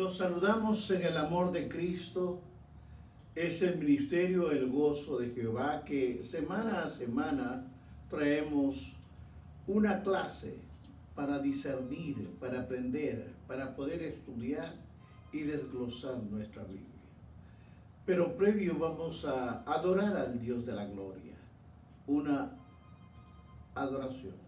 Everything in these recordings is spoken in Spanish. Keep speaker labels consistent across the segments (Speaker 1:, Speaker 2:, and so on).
Speaker 1: Los saludamos en el amor de Cristo. Es el ministerio El Gozo de Jehová que semana a semana traemos una clase para discernir, para aprender, para poder estudiar y desglosar nuestra Biblia. Pero previo vamos a adorar al Dios de la gloria, una adoración.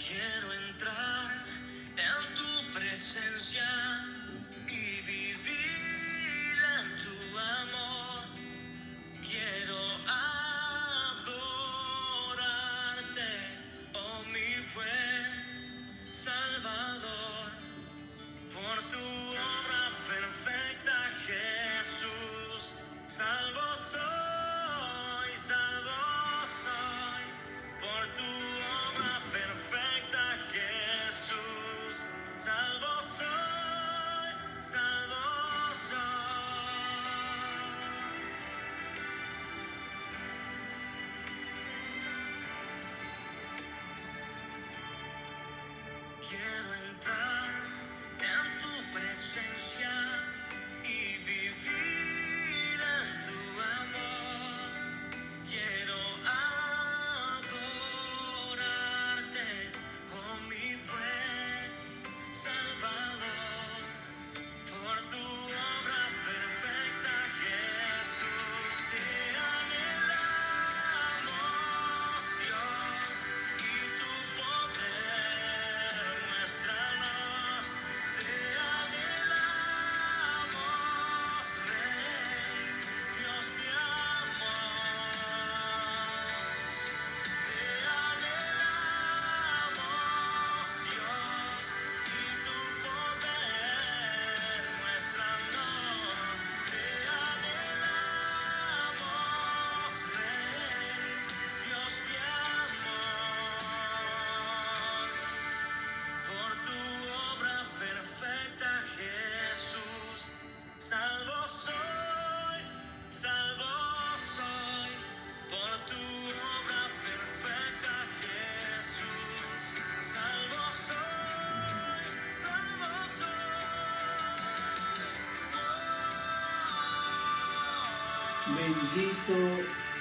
Speaker 2: Quiero entrar en tu presencia y vivir en tu amor. Quiero adorarte, oh mi buen Salvador, por tu obra perfecta, Jesús. Salvo soy, por tu obra perfecta, Jesús. Salvo soy, salvo soy. Quiero entrar en tu presencia y vivir en tu amor. Quiero adorarte, oh mi buen Salvador, por tu obra perfecta, Jesús. Te anhelamos, Dios, y tu poder muéstranos. Te anhelamos, Rey, Dios de amor. Te anhelamos, Dios, y tu poder muéstranos. Te anhelamos, Rey, Dios de amor. Por tu obra perfecta, Jesús. Salvo soy, por tu obra perfecta, Jesús. Salvo soy,
Speaker 1: Bendito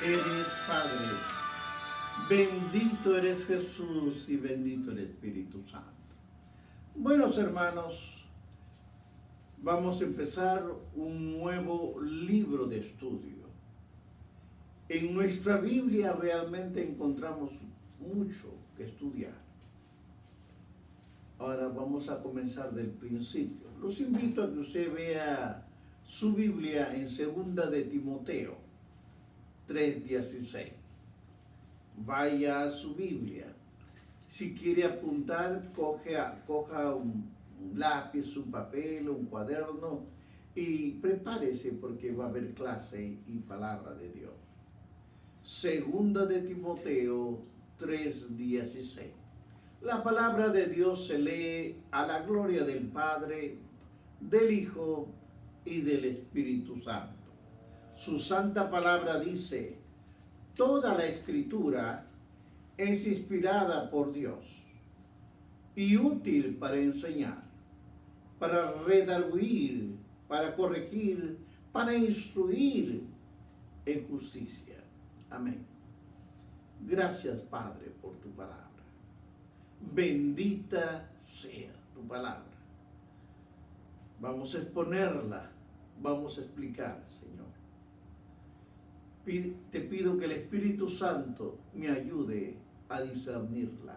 Speaker 1: eres, Padre. Bendito eres, Jesús, y bendito el Espíritu Santo. Buenos hermanos, vamos a empezar un nuevo libro de estudio. En nuestra Biblia realmente encontramos mucho que estudiar. Ahora vamos a comenzar del principio. Los invito a que usted vea su Biblia en 2 de Timoteo 3:16. Vaya a su Biblia. Si quiere apuntar, coja un lápiz, un papel, un cuaderno y prepárese porque va a haber clase y palabra de Dios. 2 de Timoteo 3:16. La palabra de Dios se lee a la gloria del Padre, del Hijo y del Espíritu Santo. Su santa palabra dice: toda la Escritura es inspirada por Dios y útil para enseñar, para redarguir, para corregir, para instruir en justicia. Amén. Gracias, Padre, por tu palabra. Bendita sea tu palabra. Vamos a exponerla, vamos a explicar, Señor. Te pido que el Espíritu Santo me ayude a discernirla.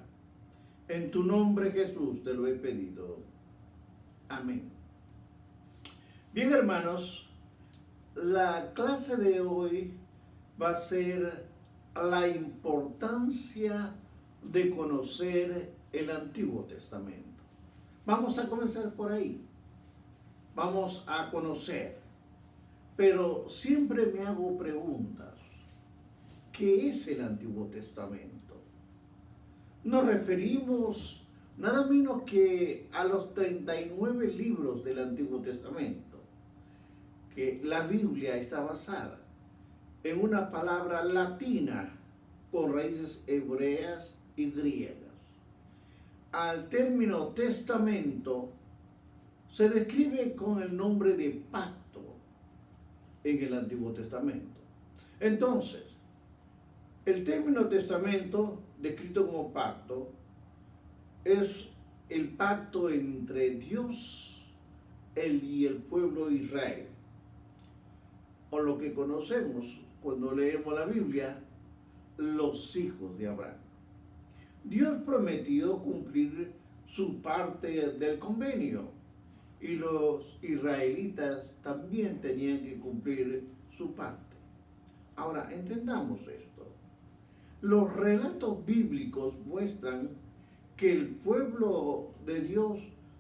Speaker 1: En tu nombre, Jesús, te lo he pedido. Amén. Bien, hermanos, la clase de hoy va a ser la importancia de conocer el Antiguo Testamento. Vamos a comenzar por ahí. Vamos a conocer. Pero siempre me hago preguntas. ¿Qué es el Antiguo Testamento? Nos referimos nada menos que a los 39 libros del Antiguo Testamento, que la Biblia está basada en una palabra latina con raíces hebreas y griegas. Al término testamento se describe con el nombre de pacto en el Antiguo Testamento. Entonces, el término testamento, descrito como pacto, es el pacto entre Dios y el pueblo de Israel, o lo que conocemos cuando leemos la Biblia, los hijos de Abraham. Dios prometió cumplir su parte del convenio y los israelitas también tenían que cumplir su parte. Ahora, entendamos esto. Los relatos bíblicos muestran que el pueblo de Dios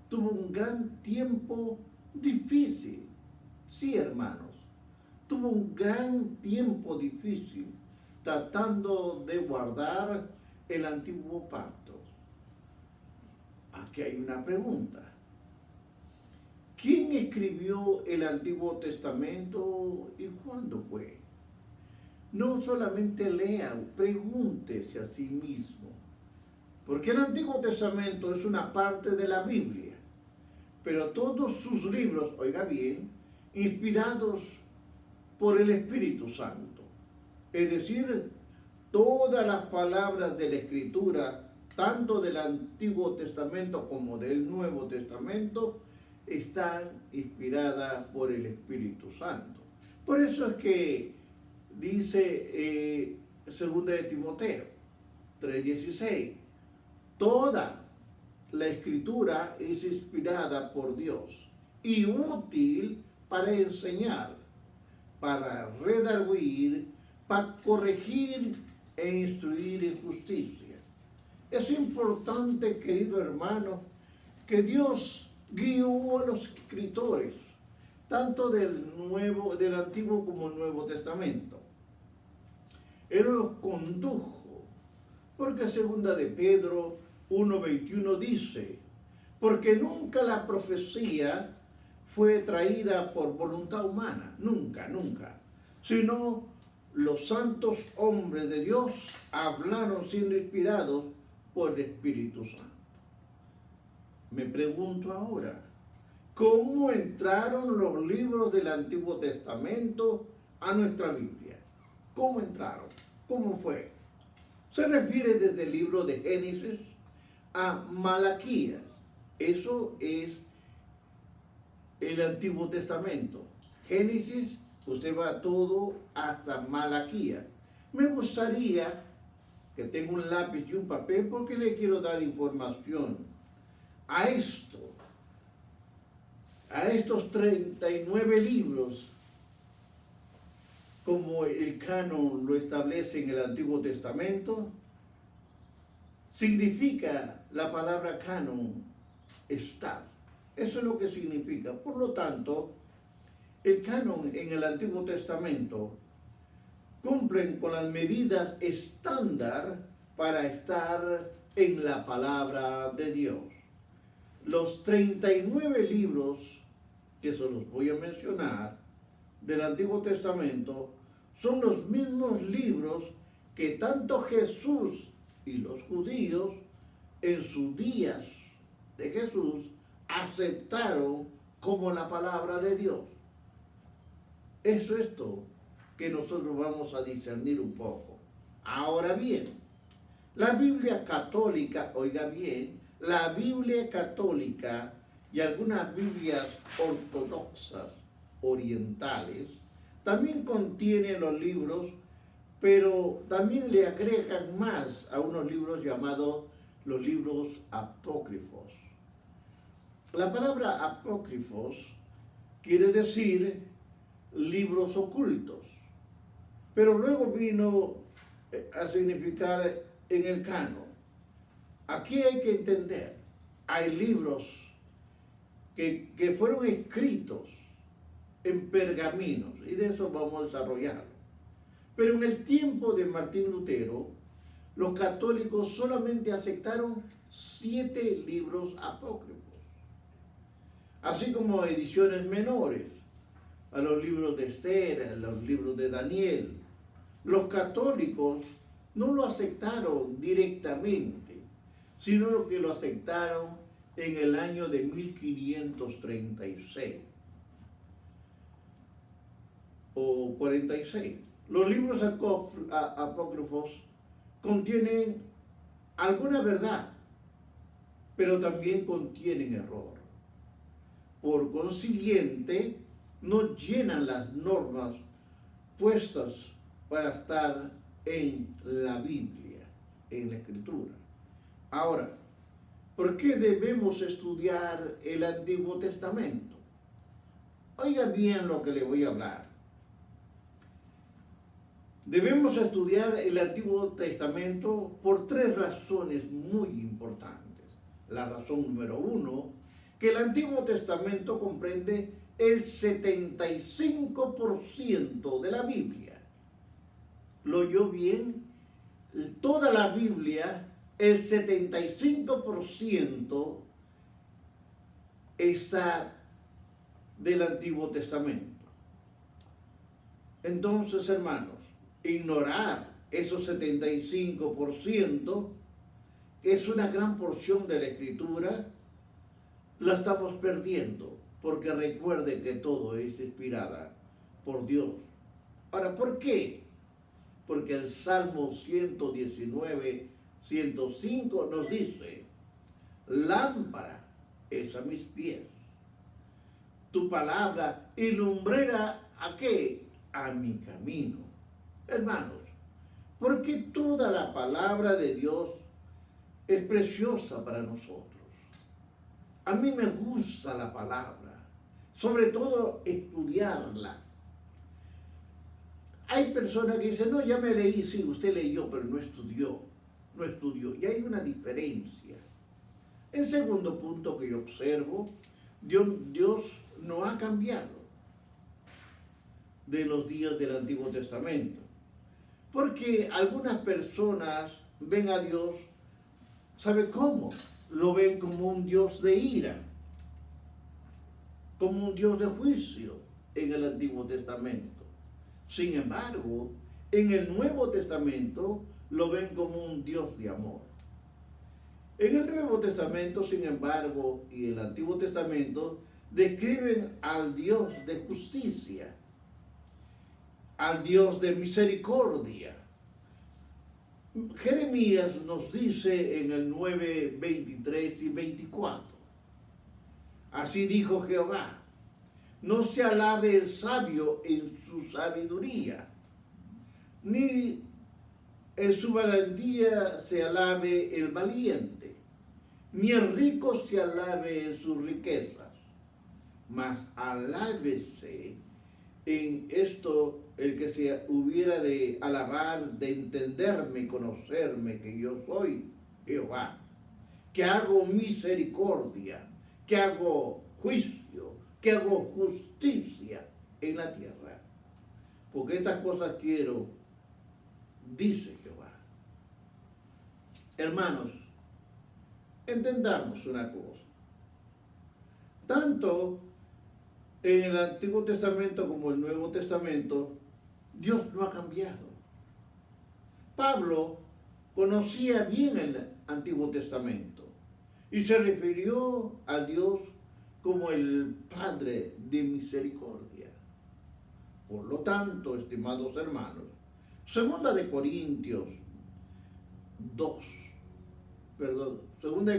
Speaker 1: tuvo un gran tiempo difícil. Sí, hermanos, tuvo un gran tiempo difícil tratando de guardar el antiguo pacto. Aquí hay una pregunta. ¿Quién escribió el Antiguo Testamento y cuándo fue? No solamente lea, pregúntese a sí mismo. Porque el Antiguo Testamento es una parte de la Biblia, pero todos sus libros, oiga bien, inspirados por el Espíritu Santo. Es decir, todas las palabras de la Escritura, tanto del Antiguo Testamento como del Nuevo Testamento, están inspiradas por el Espíritu Santo. Por eso es que dice 2 de Timoteo 3:16, toda la Escritura es inspirada por Dios y útil para enseñar, para redarguir, para corregir e instruir en justicia. Es importante, querido hermano, que Dios guió a los escritores, tanto del Antiguo como el Nuevo Testamento. Él los condujo, porque segunda de Pedro 1:21 dice, porque nunca la profecía fue traída por voluntad humana, nunca, sino los santos hombres de Dios hablaron siendo inspirados por el Espíritu Santo. Me pregunto ahora, ¿cómo entraron los libros del Antiguo Testamento a nuestra Biblia? ¿Cómo entraron? ¿Cómo fue? Se refiere desde el libro de Génesis a Malaquías. Eso es el Antiguo Testamento. Génesis, usted va todo hasta Malaquías. Me gustaría que tenga un lápiz y un papel porque le quiero dar información a estos 39 libros, como el canon lo establece en el Antiguo Testamento. Significa la palabra canon estar. Eso es lo que significa. Por lo tanto, el canon en el Antiguo Testamento cumplen con las medidas estándar para estar en la palabra de Dios. Los 39 libros, que se los voy a mencionar, del Antiguo Testamento, son los mismos libros que tanto Jesús y los judíos en sus días de Jesús aceptaron como la palabra de Dios. Eso es todo que nosotros vamos a discernir un poco. Ahora bien, la Biblia católica, oiga bien, la Biblia católica y algunas Biblias ortodoxas orientales también contienen los libros, pero también le agregan más a unos libros llamados los libros apócrifos. La palabra apócrifos quiere decir libros ocultos, pero luego vino a significar en el canon. Aquí hay que entender, hay libros que fueron escritos en pergaminos, y de eso vamos a desarrollarlo. Pero en el tiempo de Martín Lutero, los católicos solamente aceptaron 7 libros apócrifos, así como ediciones menores a los libros de Esther, a los libros de Daniel. Los católicos no lo aceptaron directamente, sino que lo aceptaron en el año de 1536 o 46. Los libros apócrifos contienen alguna verdad, pero también contienen error. Por consiguiente, no llenan las normas puestas para estar en la Biblia, en la Escritura. Ahora, ¿por qué debemos estudiar el Antiguo Testamento? Oiga bien lo que le voy a hablar. Debemos estudiar el Antiguo Testamento por 3 razones muy importantes. La razón número 1, que el Antiguo Testamento comprende el 75% de la Biblia. ¿Lo oyó bien? Toda la Biblia, el 75% está del Antiguo Testamento. Entonces, hermanos, ignorar esos 75%, que es una gran porción de la Escritura, la estamos perdiendo, porque recuerde que todo es inspirada por Dios. Ahora, ¿por qué? Porque el Salmo 119, 105 nos dice: lámpara es a mis pies, tu palabra y lumbrera ¿a qué? A mi camino. Hermanos, porque toda la palabra de Dios es preciosa para nosotros. A mí me gusta la palabra, sobre todo estudiarla. Hay personas que dicen: no, ya me leí, sí, usted leyó, pero no estudió. Y hay una diferencia. El segundo punto que yo observo, Dios no ha cambiado de los días del Antiguo Testamento. Porque algunas personas ven a Dios, ¿sabe cómo? Lo ven como un Dios de ira, como un Dios de juicio en el Antiguo Testamento. Sin embargo, en el Nuevo Testamento lo ven como un Dios de amor. En el Nuevo Testamento, sin embargo, y el Antiguo Testamento, describen al Dios de justicia, al Dios de misericordia. Jeremías nos dice en el 9, 23 y 24: así dijo Jehová, no se alabe el sabio en su sabiduría, ni en su valentía se alabe el valiente, ni el rico se alabe en sus riquezas, mas alábese en esto el que se hubiera de alabar, de entenderme y conocerme, que yo soy Jehová, que hago misericordia, que hago juicio, que hago justicia en la tierra. Porque estas cosas quiero, dice Jehová. Hermanos, entendamos una cosa. Tanto en el Antiguo Testamento como el Nuevo Testamento, Dios no ha cambiado. Pablo conocía bien el Antiguo Testamento y se refirió a Dios como el Padre de misericordia. Por lo tanto, estimados hermanos, 2 de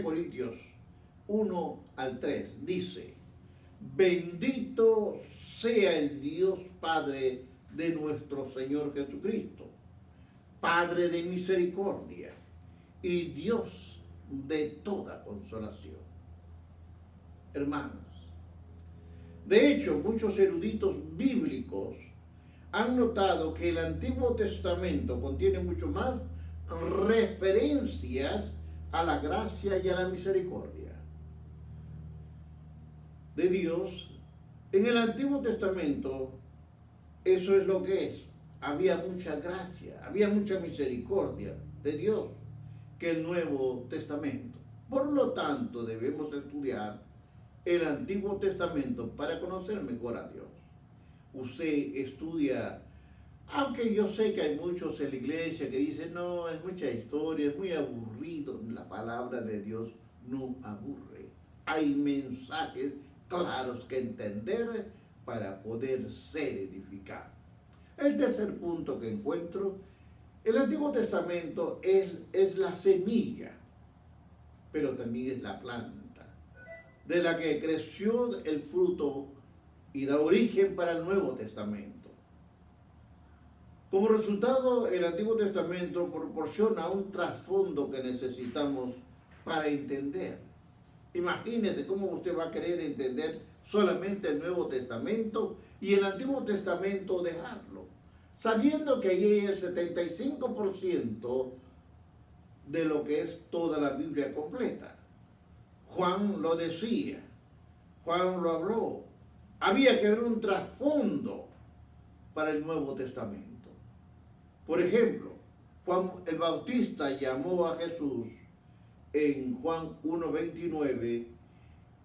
Speaker 1: Corintios 1 al 3 dice: bendito sea el Dios Padre de nuestro Señor Jesucristo, Padre de misericordia y Dios de toda consolación. Hermanos, de hecho, muchos eruditos bíblicos han notado que el Antiguo Testamento contiene mucho más referencias a la gracia y a la misericordia de Dios. En el Antiguo Testamento, eso es lo que es. Había mucha gracia, había mucha misericordia de Dios que el Nuevo Testamento. Por lo tanto, debemos estudiar el Antiguo Testamento para conocer mejor a Dios. Usted estudia, aunque yo sé que hay muchos en la iglesia que dicen, no, es mucha historia, es muy aburrido. La palabra de Dios no aburre. Hay mensajes claros que entender para poder ser edificado. El tercer punto que encuentro, el Antiguo Testamento es la semilla, pero también es la planta, de la que creció el fruto y da origen para el Nuevo Testamento. Como resultado, el Antiguo Testamento proporciona un trasfondo que necesitamos para entender. Imagínese cómo usted va a querer entender solamente el Nuevo Testamento y el Antiguo Testamento dejarlo, sabiendo que allí hay el 75% de lo que es toda la Biblia completa. Juan lo decía, Juan lo habló. Había que ver un trasfondo para el Nuevo Testamento. Por ejemplo, Juan el Bautista llamó a Jesús en Juan 1:29,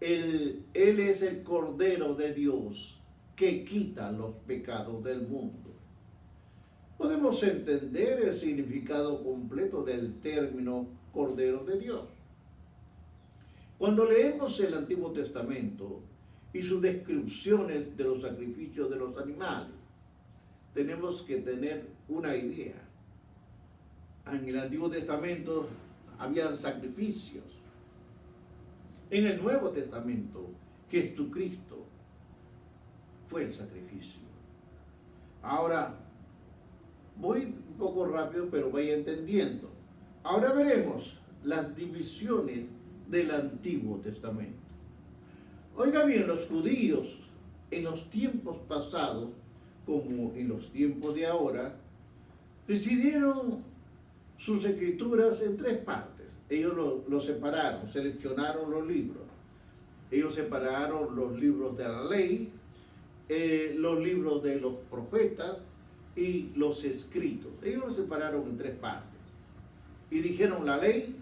Speaker 1: él es el Cordero de Dios que quita los pecados del mundo. Podemos entender el significado completo del término Cordero de Dios. Cuando leemos el Antiguo Testamento y sus descripciones de los sacrificios de los animales, tenemos que tener una idea. En el Antiguo Testamento habían sacrificios. En el Nuevo Testamento, Jesucristo fue el sacrificio. Ahora, voy un poco rápido, pero vaya entendiendo. Ahora veremos las divisiones del Antiguo Testamento. Oiga bien, los judíos en los tiempos pasados, como en los tiempos de ahora, decidieron sus escrituras en tres partes. Ellos lo separaron, seleccionaron los libros. Ellos separaron los libros de la ley, los libros de los profetas y los escritos. Ellos los separaron en tres partes. Y dijeron, la ley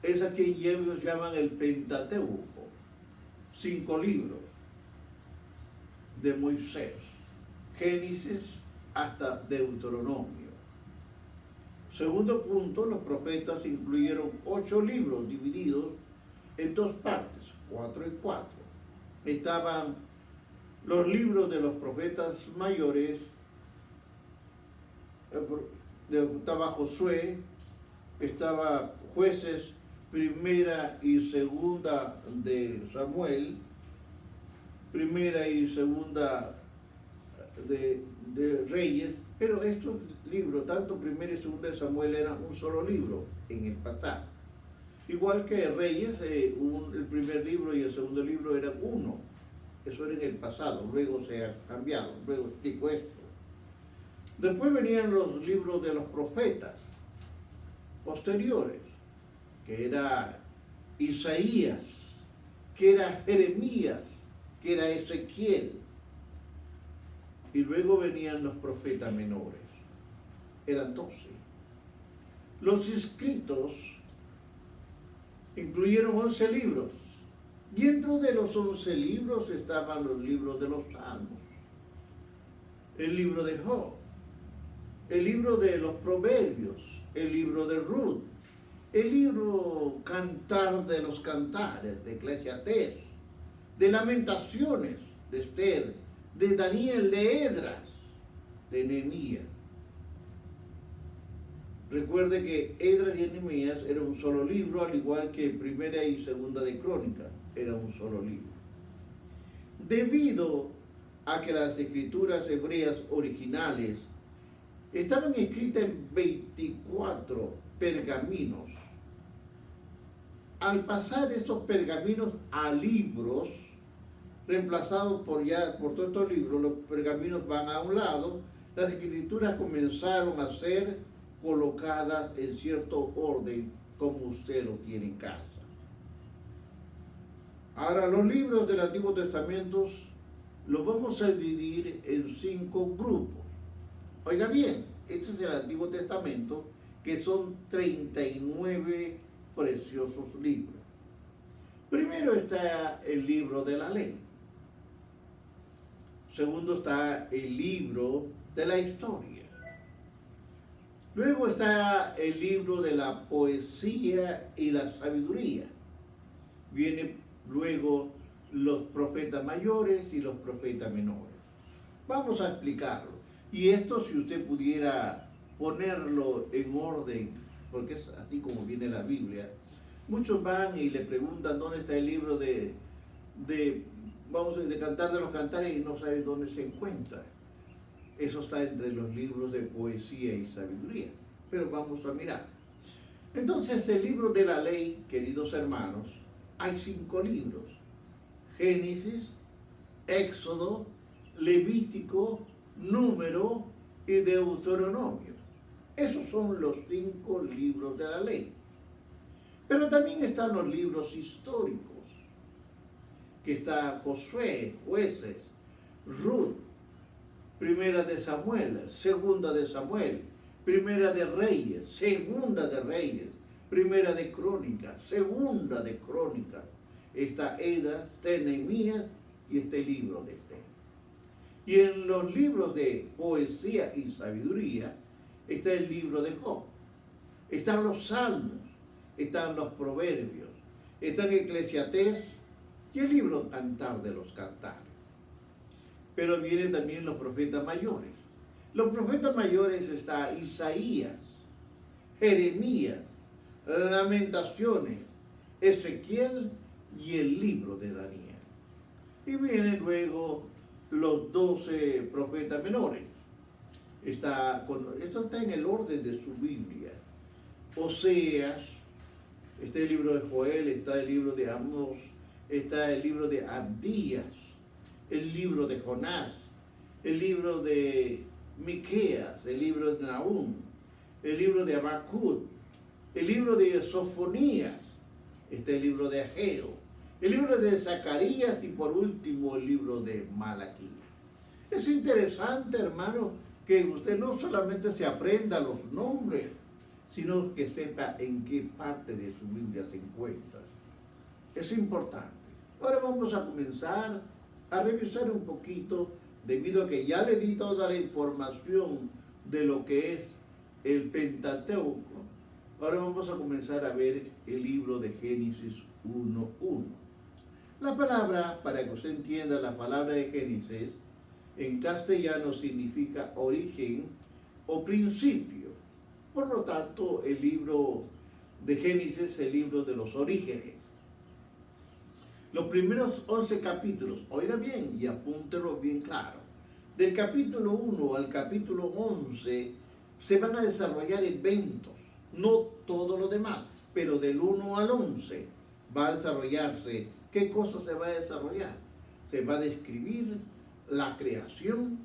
Speaker 1: es a quien ellos llaman el Pentateuco, 5 libros de Moisés, Génesis hasta Deuteronomio. Segundo punto, los profetas incluyeron 8 libros divididos en 2 partes, 4 y 4. Estaban los libros de los profetas mayores, estaba Josué, estaba Jueces, Primera y Segunda de Samuel, Primera y Segunda de Reyes, pero estos libros, tanto Primera y Segunda de Samuel, eran un solo libro en el pasado. Igual que Reyes, el primer libro y el segundo libro eran uno. Eso era en el pasado, luego se ha cambiado, luego explico esto. Después venían los libros de los profetas posteriores, que era Isaías, que era Jeremías, que era Ezequiel. Y luego venían los profetas menores, eran 12. Los escritos incluyeron 11 libros. Dentro de los 11 libros estaban los libros de los Salmos, el libro de Job, el libro de los Proverbios, el libro de Ruth, el libro Cantar de los Cantares, de Eclesiastés, de Lamentaciones, de Esther, de Daniel, de Esdras, de Nehemías. Recuerde que Esdras y Nehemías era un solo libro, al igual que Primera y Segunda de Crónicas era un solo libro. Debido a que las escrituras hebreas originales estaban escritas en 24 pergaminos, al pasar estos pergaminos a libros, reemplazados por todos estos libros, los pergaminos van a un lado, las escrituras comenzaron a ser colocadas en cierto orden como usted lo tiene en casa. Ahora, los libros del Antiguo Testamento los vamos a dividir en 5 grupos. Oiga bien, este es el Antiguo Testamento, que son 39 preciosos libros. Primero está el libro de la ley. Segundo está el libro de la historia. Luego está el libro de la poesía y la sabiduría. Viene luego los profetas mayores y los profetas menores. Vamos a explicarlo. Y esto, si usted pudiera ponerlo en orden, porque es así como viene la Biblia, muchos van y le preguntan dónde está el libro de Cantar de los Cantares y no saben dónde se encuentra. Eso está entre los libros de poesía y sabiduría. Pero vamos a mirar. Entonces, el libro de la ley, queridos hermanos, hay 5 libros. Génesis, Éxodo, Levítico, Número y Deuteronomio. Esos son los 5 libros de la ley. Pero también están los libros históricos, que está Josué, Jueces, Ruth, Primera de Samuel, Segunda de Samuel, Primera de Reyes, Segunda de Reyes, Primera de Crónicas, Segunda de Crónicas. Está Esdras, está Nehemías y este libro de Esther. Y en los libros de poesía y sabiduría está el libro de Job. Están los salmos, están los proverbios, están Eclesiastés y el libro Cantar de los Cantares. Pero vienen también los profetas mayores. Los profetas mayores está Isaías, Jeremías, Lamentaciones, Ezequiel y el libro de Daniel. Y vienen luego los 12 profetas menores. Esto está en el orden de su Biblia. Oseas, está el libro de Joel, está el libro de Amós, está el libro de Abdías, el libro de Jonás, el libro de Miqueas, el libro de Nahum, el libro de Habacuc, el libro de Sofonías, está el libro de Ageo, el libro de Zacarías y por último el libro de Malaquías. Es interesante, hermano, que usted no solamente se aprenda los nombres, sino que sepa en qué parte de su Biblia se encuentra. Es importante. Ahora vamos a comenzar a revisar un poquito, debido a que ya le di toda la información de lo que es el Pentateuco. Ahora vamos a comenzar a ver el libro de Génesis 1:1. La palabra, para que usted entienda, la palabra de Génesis en castellano significa origen o principio. Por lo tanto, el libro de Génesis es el libro de los orígenes. Los primeros 11 capítulos, oiga bien y apúntelo bien claro, del capítulo 1 al capítulo 11 se van a desarrollar eventos, no todo lo demás, pero del 1 al 11 va a desarrollarse. ¿Qué cosa se va a desarrollar? Se va a describir la creación,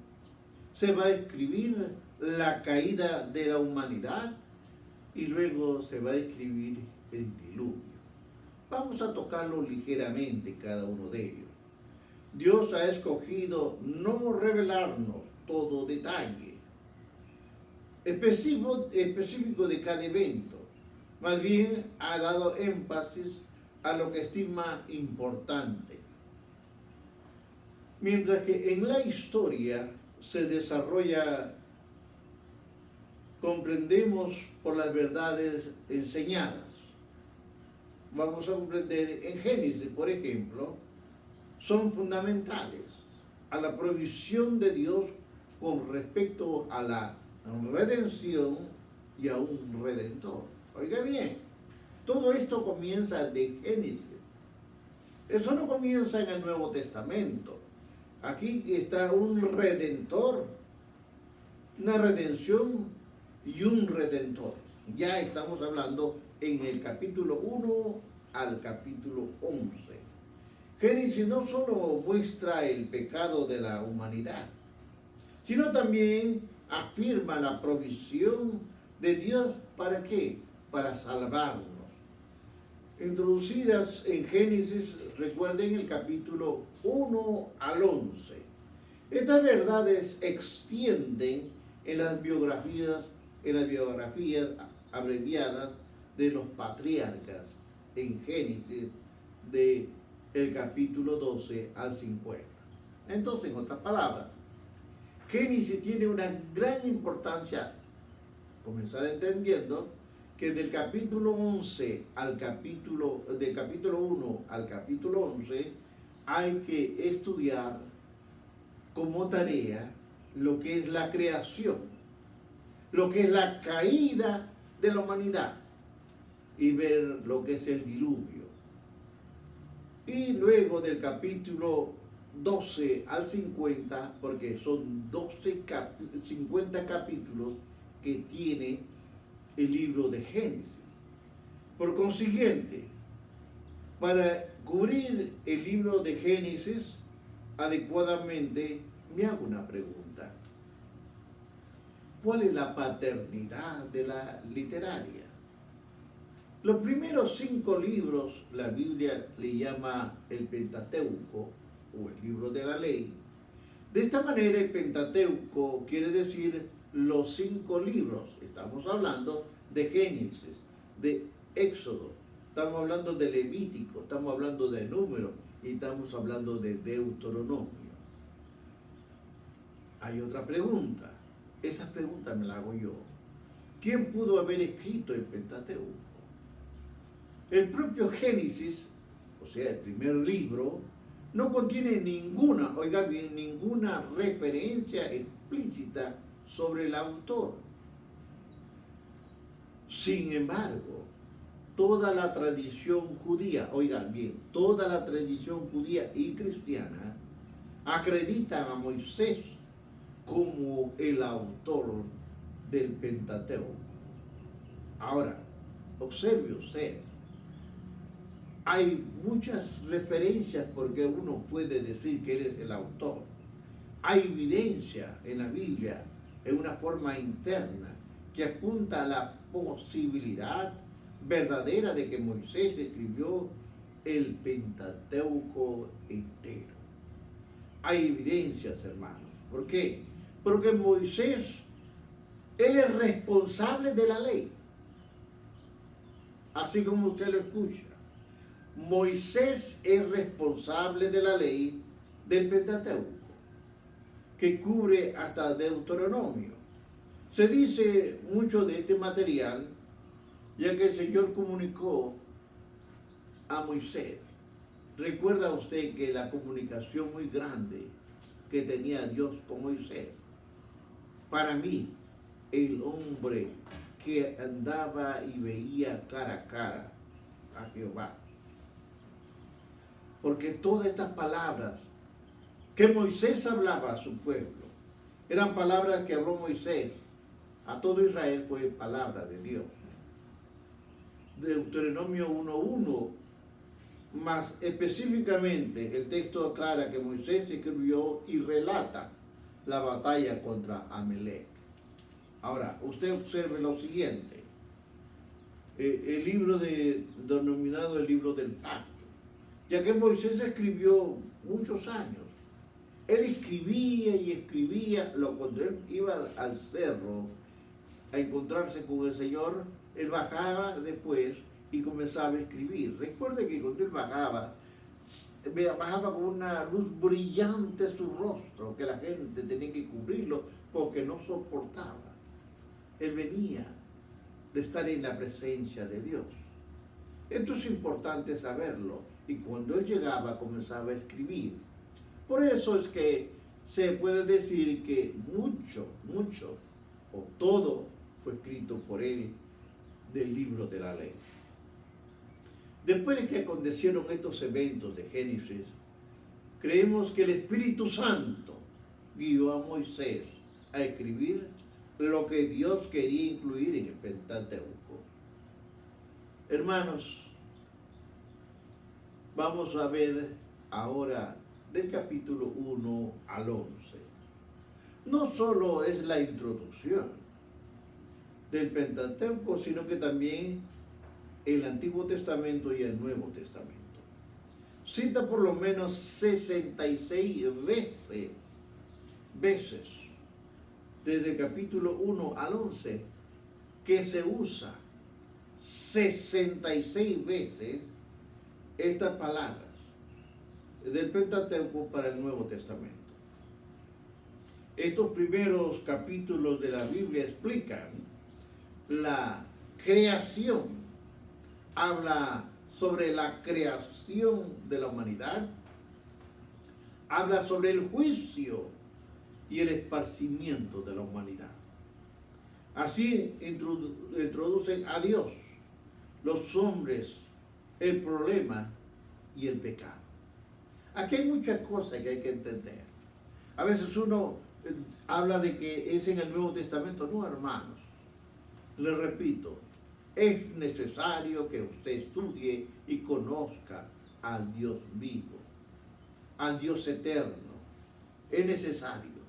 Speaker 1: se va a describir la caída de la humanidad y luego se va a describir el diluvio. Vamos a tocarlo ligeramente cada uno de ellos. Dios ha escogido no revelarnos todo detalle específico de cada evento. Más bien ha dado énfasis a lo que estima importante. Mientras que en la historia se desarrolla, comprendemos por las verdades enseñadas. Vamos a comprender en Génesis, por ejemplo, son fundamentales a la provisión de Dios con respecto a la redención y a un redentor. Oiga bien, todo esto comienza de Génesis. Eso no comienza en el Nuevo Testamento. Aquí está un redentor, una redención y un redentor. Ya estamos hablando en el capítulo 1 al capítulo 11. Génesis no solo muestra el pecado de la humanidad, sino también afirma la provisión de Dios. ¿Para qué? Para salvarnos. Introducidas en Génesis, recuerden el capítulo 1 al 11. Estas verdades extienden en las biografías abreviadas de los patriarcas en Génesis de el capítulo 12 al 50. Entonces, en otras palabras, Génesis tiene una gran importancia. Comenzar entendiendo que del capítulo 11 al del capítulo 1 al capítulo 11 hay que estudiar como tarea lo que es la creación, lo que es la caída de la humanidad y ver lo que es el diluvio. Y luego del capítulo 12 al 50, porque son 50 capítulos que tiene el libro de Génesis. Por consiguiente, para cubrir el libro de Génesis adecuadamente, me hago una pregunta. ¿Cuál es la paternidad de la literaria? Los primeros 5 libros, la Biblia le llama el Pentateuco, o el libro de la ley. De esta manera, el Pentateuco quiere decir los 5 libros. Estamos hablando de Génesis, de Éxodo, estamos hablando de Levítico, estamos hablando de Número y estamos hablando de Deuteronomio. Hay otra pregunta. Esa pregunta me la hago yo. ¿Quién pudo haber escrito el Pentateuco? El propio Génesis, o sea, el primer libro, no contiene ninguna, oiga bien, ninguna referencia explícita sobre el autor. Sin embargo, toda la tradición judía, oigan bien, toda la tradición judía y cristiana acreditan a Moisés como el autor del Pentateuco. Ahora, observe usted, hay muchas referencias porque uno puede decir que él es el autor. Hay evidencia en la Biblia, en una forma interna, que apunta a la posibilidad verdadera de que Moisés escribió el Pentateuco entero. Hay evidencias, hermanos. ¿Por qué? Porque Moisés, él es responsable de la ley. Así como usted lo escucha. Moisés es responsable de la ley del Pentateuco, que cubre hasta Deuteronomio. Se dice mucho de este material, ya que el Señor comunicó a Moisés. ¿Recuerda usted que la comunicación muy grande que tenía Dios con Moisés? Para mí, el hombre que andaba y veía cara a cara a Jehová. Porque todas estas palabras que Moisés hablaba a su pueblo, eran palabras que habló Moisés a todo Israel, fue palabra de Dios. Deuteronomio 1:1, más específicamente el texto aclara que Moisés escribió y relata la batalla contra Amalek. Ahora, usted observe lo siguiente. El libro denominado el libro del pacto, ya que Moisés escribió muchos años. Él escribía y escribía, cuando él iba al cerro a encontrarse con el Señor, él bajaba después y comenzaba a escribir. Recuerde que cuando él bajaba con una luz brillante en su rostro, que la gente tenía que cubrirlo porque no soportaba. Él venía de estar en la presencia de Dios. Esto es importante saberlo. Y cuando él llegaba, comenzaba a escribir. Por eso es que se puede decir que mucho, o todo, fue escrito por él del libro de la ley. Después de que acontecieron estos eventos de Génesis, creemos que el Espíritu Santo guió a Moisés a escribir lo que Dios quería incluir en el Pentateuco. Hermanos, vamos a ver ahora del capítulo 1 al 11. No solo es la introducción del Pentateuco, sino que también el Antiguo Testamento y el Nuevo Testamento. Cita por lo menos 66 veces desde el capítulo 1 al 11 que se usa 66 veces estas palabras del Pentateuco para el Nuevo Testamento. Estos primeros capítulos de la Biblia explican la creación, habla sobre la creación de la humanidad, habla sobre el juicio y el esparcimiento de la humanidad. Así introducen a Dios, los hombres, el problema y el pecado. Aquí hay muchas cosas que hay que entender. A veces uno habla de que es en el Nuevo Testamento. No, hermanos, les repito, es necesario que usted estudie y conozca al Dios vivo, al Dios eterno. Es necesario,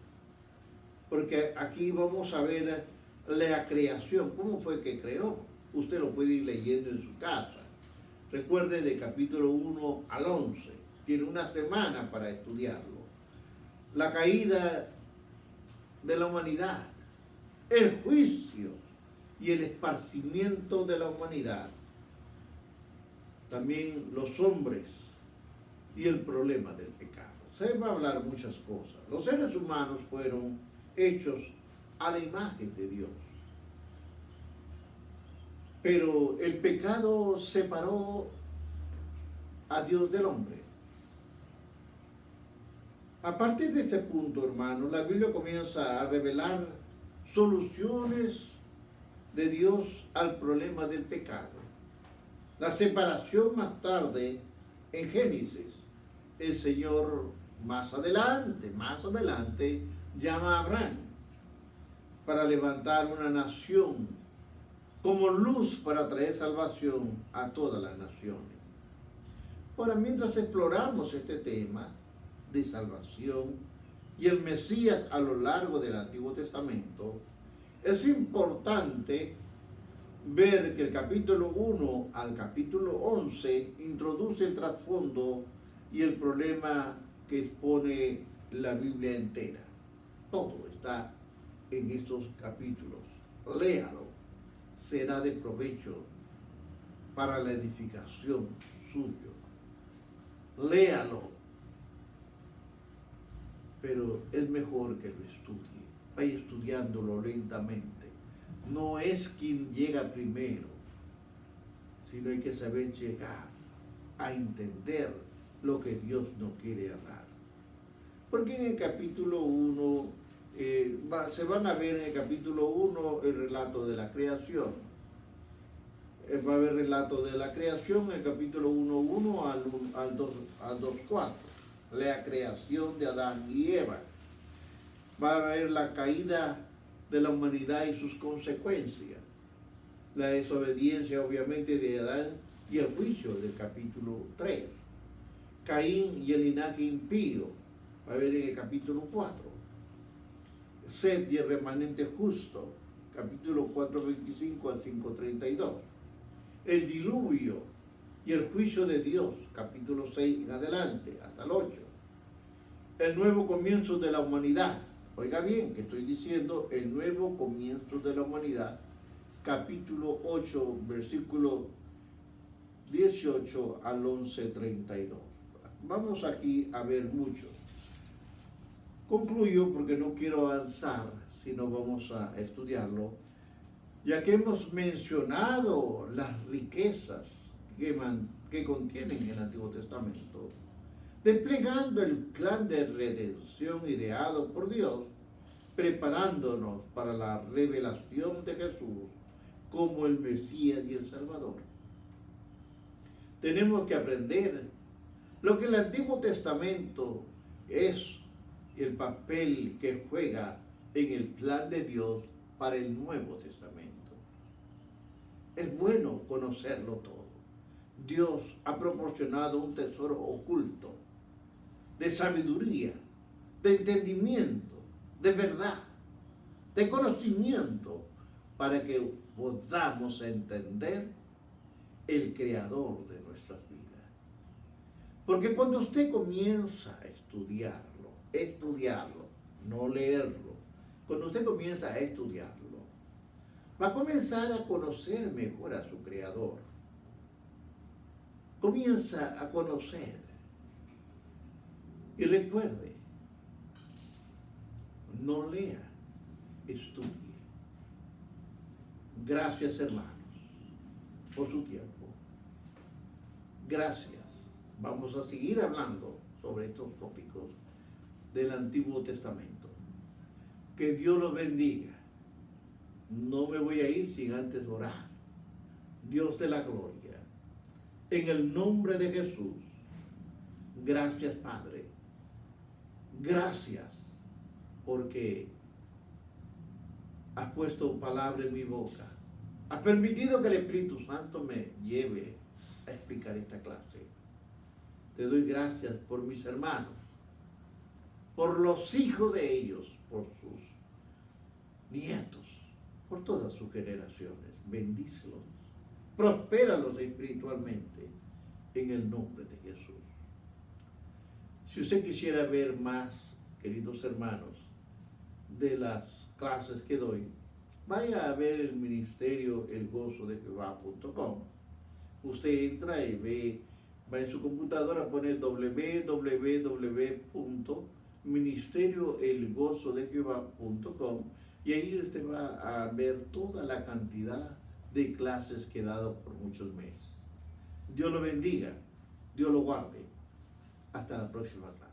Speaker 1: porque aquí vamos a ver la creación. ¿Cómo fue que creó? Usted lo puede ir leyendo en su casa. Recuerde de capítulo 1 al 11. Tiene una semana para estudiarlo. La caída de la humanidad, el juicio y el esparcimiento de la humanidad. También los hombres y el problema del pecado. Se va a hablar muchas cosas. Los seres humanos fueron hechos a la imagen de Dios. Pero el pecado separó a Dios del hombre. A partir de este punto, hermano, la Biblia comienza a revelar soluciones de Dios al problema del pecado. La separación más tarde en Génesis. El Señor más adelante, llama a Abraham para levantar una nación como luz para traer salvación a todas las naciones. Ahora, mientras exploramos este tema de salvación y el Mesías a lo largo del Antiguo Testamento, es importante ver que el capítulo 1 al capítulo 11 introduce el trasfondo y el problema que expone la Biblia entera. Todo está en estos capítulos. Léalo, será de provecho para la edificación suyo. Léalo, pero es mejor que lo estudie. Vaya estudiándolo lentamente. No es quien llega primero, sino hay que saber llegar a entender lo que Dios nos quiere hablar. Porque en el capítulo 1, se van a ver en el capítulo 1 el relato de la creación. Va a haber relato de la creación en el capítulo 1:1 al 2:4. La creación de Adán y Eva. Va a haber la caída de la humanidad y sus consecuencias. La desobediencia, obviamente, de Adán y el juicio del capítulo 3. Caín y el linaje impío. Va a haber en el capítulo 4. Sed y el remanente justo. Capítulo 4:25 al 5:32. El diluvio y el juicio de Dios. Capítulo 6 en adelante, hasta el 8. El nuevo comienzo de la humanidad. Oiga bien, que estoy diciendo el nuevo comienzo de la humanidad. Capítulo 8, versículo 18 al 11:32. Vamos aquí a ver muchos. Concluyo porque no quiero avanzar, sino vamos a estudiarlo, ya que hemos mencionado las riquezas que contienen el Antiguo Testamento, desplegando el plan de redención ideado por Dios, preparándonos para la revelación de Jesús como el Mesías y el Salvador. Tenemos que aprender lo que el Antiguo Testamento es y el papel que juega en el plan de Dios para el Nuevo Testamento. Es bueno conocerlo todo. Dios ha proporcionado un tesoro oculto de sabiduría, de entendimiento, de verdad, de conocimiento, para que podamos entender el Creador de nuestras vidas. Porque cuando usted comienza a estudiarlo, no leerlo, cuando usted comienza a estudiarlo, va a comenzar a conocer mejor a su Creador. Comienza a conocer. Y recuerde, no lea, estudie. Gracias, hermanos, por su tiempo. Gracias. Vamos a seguir hablando sobre estos tópicos del Antiguo Testamento. Que Dios los bendiga. No me voy a ir sin antes orar. Dios de la gloria, en el nombre de Jesús, gracias, Padre. Gracias porque has puesto palabra en mi boca. Has permitido que el Espíritu Santo me lleve a explicar esta clase. Te doy gracias por mis hermanos, por los hijos de ellos, por sus nietos, por todas sus generaciones. Bendícelos, prospéralos espiritualmente en el nombre de Jesús. Si usted quisiera ver más, queridos hermanos, de las clases que doy, vaya a ver el ministerio elgozodejehova.com. Usted entra y ve, va en su computadora, pone www.ministerioelgozodejehova.com y ahí usted va a ver toda la cantidad de clases que he dado por muchos meses. Dios lo bendiga, Dios lo guarde. Hasta la próxima clase.